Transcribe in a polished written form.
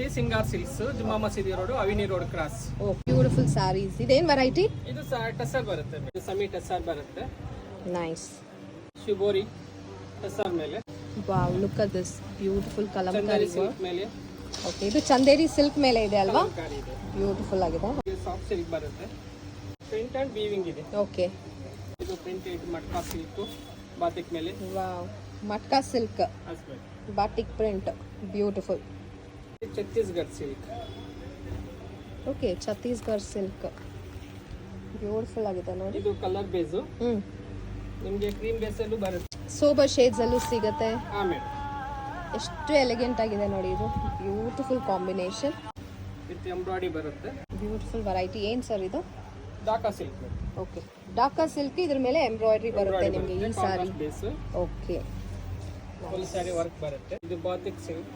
Shri Singar silks, Jumma Masjid road, avenue road cross. Oh beautiful saris. ಇದೇನ್ variety? ಇದು ಟಸರ್ ಬರುತ್ತೆ, ಇದು ಸಮಿ ಟಸರ್ ಬರುತ್ತೆ. ನೈಸ್. ಶಿಬೋರಿ ಟಸರ್ ಮೇಲೆ. Wow, look at this beautiful Kalamkari Chanderi silk ಮೇಲೆ. ಓಕೆ, ಇದು ಚಂದೇರಿ ಸಿಲ್ಕ್ ಮೇಲೆ ಇದೆ ಅಲ್ವಾ? ಕಲಂಕಾರಿ ಇದೆ. ಬ್ಯೂಟಿಫುಲ್ ಆಗಿದೆ. ಇದು ಸಾಫ್ಟ್ ಸಿಲ್ಕ್ ಬರುತ್ತೆ, ಪ್ರಿಂಟ್ ಅಂಡ್ ವೀವಿಂಗ್ ಇದೆ. ಓಕೆ. ಇದು ಪ್ರಿಂಟೆಡ್ ಮಟ್ಕಾ ಸಿಲ್ಕ್ ಬಾತಿಕ್ ಮೇಲೆ. Wow, matka silk batik print, beautiful. Chhattisgarh silk. Okay, Chhattisgarh silk beautiful ಆಗಿದೆ ನೋಡಿ. ಇದು ಕಲರ್ ಬೇಸು, ನಿಮಗೆ ಕ್ರೀಮ್ ಬೇಸಲ್ಲೂ ಬರುತ್ತೆ, ಸೋಬರ್ ಶೇಡ್ಸ್ ಅಲ್ಲೂ ಸಿಗುತ್ತೆ. ಆಮೇಲೆ ಎಷ್ಟು ಎಲಿಗೆಂಟ್ ಆಗಿದೆ ನೋಡಿ, ಇದು ಬ್ಯೂಟಿಫುಲ್ ಕಾಂಬಿನೇಷನ್ ವಿತ್ ಎಂಬ್ರಾಯ್ಡಿ ಬರುತ್ತೆ. Beautiful variety. ಏನು ಸರ್ ಇದು? Dhaka silk. Okay, Dhaka silk, ಇದ್ರ ಮೇಲೆ ಎಂಬ್ರಾಯ್ಡ್ರಿ ಬರುತ್ತೆ ನಿಮಗೆ ಈ sari. Base. Okay, full sari work ಬರುತ್ತೆ. ಇದು ಬಾತಿಕ್ ಸಿಲ್ಕ್.